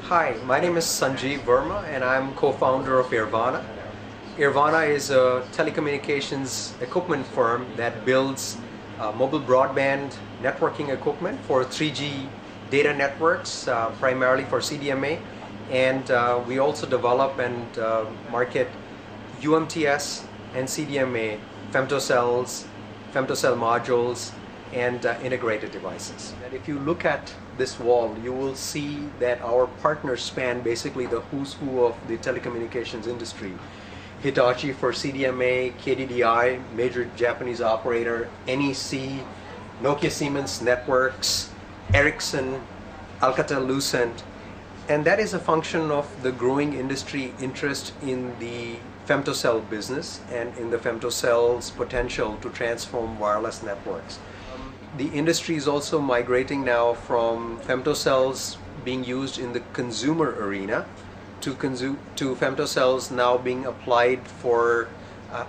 Hi, my name is Sanjeev Verma and I'm co-founder of Airvana. Airvana is a telecommunications equipment firm that builds mobile broadband networking equipment for 3G data networks, primarily for CDMA, and we also develop and market UMTS and CDMA, femtocells, femtocell modules, and integrated devices. And if you look at this wall, you will see that our partners span basically the who's who of the telecommunications industry. Hitachi for CDMA, KDDI, major Japanese operator, NEC, Nokia Siemens Networks, Ericsson, Alcatel-Lucent, and that is a function of the growing industry interest in the femtocell business and in the femtocell's potential to transform wireless networks. The industry is also migrating now from femtocells being used in the consumer arena to femtocells now being applied for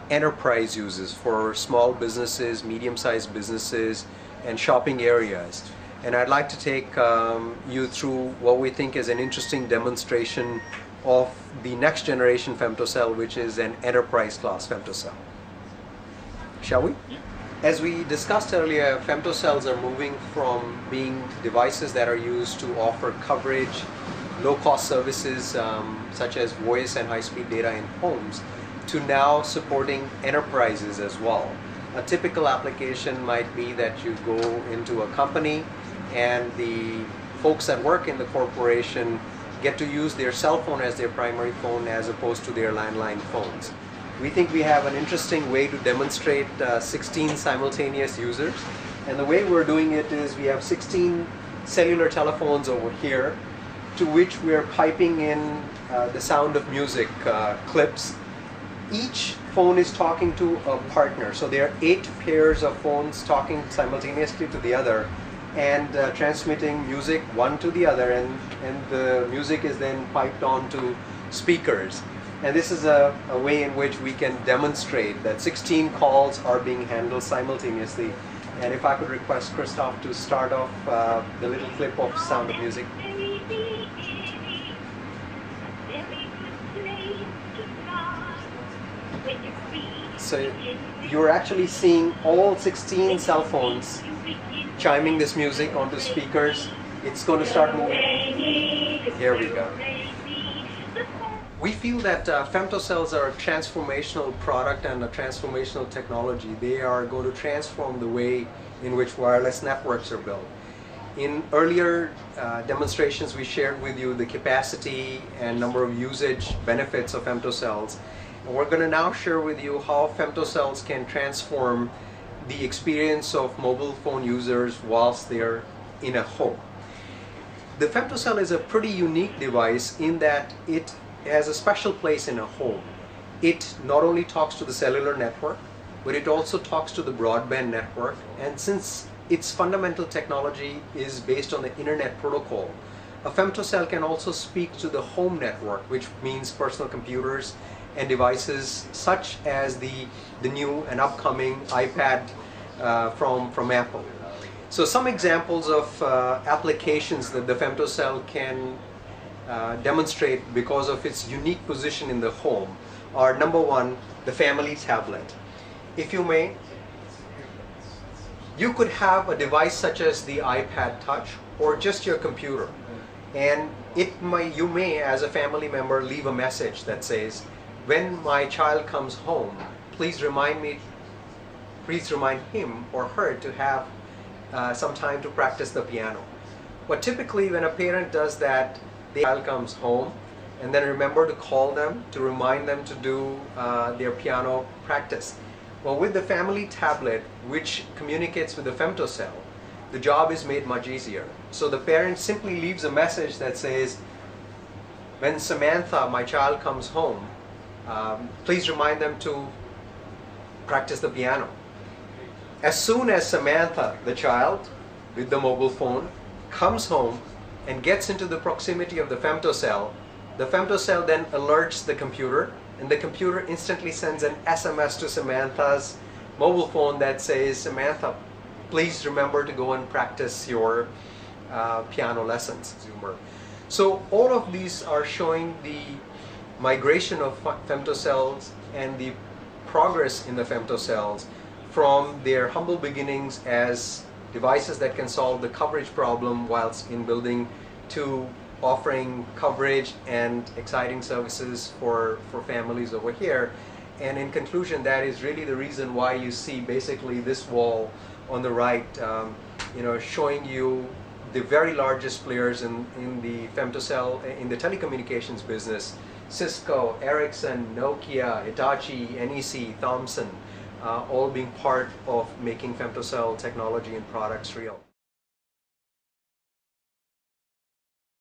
enterprise uses for small businesses, medium-sized businesses, and shopping areas. And I'd like to take you through what we think is an interesting demonstration of the next generation femtocell, which is an enterprise class femtocell. Shall we? Yeah. As we discussed earlier, femtocells are moving from being devices that are used to offer coverage, low-cost services such as voice and high-speed data in homes, to now supporting enterprises as well. A typical application might be that you go into a company and the folks that work in the corporation get to use their cell phone as their primary phone as opposed to their landline phones. We think we have an interesting way to demonstrate 16 simultaneous users, and the way we're doing it is we have 16 cellular telephones over here to which we are piping in the sound of music clips. Each phone is talking to a partner, so there are 8 pairs of phones talking simultaneously to the other and transmitting music one to the other, and the music is then piped onto speakers. And this is a way in which we can demonstrate that 16 calls are being handled simultaneously. And if I could request Christoph to start off the little clip of Sound of Music. So you're actually seeing all 16 cell phones chiming this music onto speakers. It's going to start moving. Here we go. We feel that femtocells are a transformational product and a transformational technology. They are going to transform the way in which wireless networks are built. In earlier demonstrations, we shared with you the capacity and number of usage benefits of femtocells. And we're going to now share with you how femtocells can transform the experience of mobile phone users whilst they're in a home. The femtocell is a pretty unique device in that it has a special place in a home. It not only talks to the cellular network, but it also talks to the broadband network. And since its fundamental technology is based on the internet protocol, a femtocell can also speak to the home network, which means personal computers and devices such as the new and upcoming iPad from Apple. So some examples of applications that the femtocell can demonstrate because of its unique position in the home are: number one, the family tablet. If you may, you could have a device such as the iPad Touch or just your computer, and you may as a family member leave a message that says, "When my child comes home, please remind him or her to have some time to practice the piano." But typically when a parent does that, the child comes home and then remember to call them to remind them to do their piano practice. Well, with the family tablet, which communicates with the femtocell, the job is made much easier. So the parent simply leaves a message that says, "When Samantha, my child, comes home, please remind them to practice the piano." As soon as Samantha, the child, with the mobile phone, comes home and gets into the proximity of the femtocell then alerts the computer, and the computer instantly sends an SMS to Samantha's mobile phone that says, "Samantha, please remember to go and practice your piano lessons." So all of these are showing the migration of femtocells and the progress in the femtocells from their humble beginnings as devices that can solve the coverage problem whilst in building to offering coverage and exciting services for families over here. And in conclusion, that is really the reason why you see basically this wall on the right, showing you the very largest players in the femtocell, in the telecommunications business: Cisco, Ericsson, Nokia, Hitachi, NEC, Thomson, all being part of making femtocell technology and products real.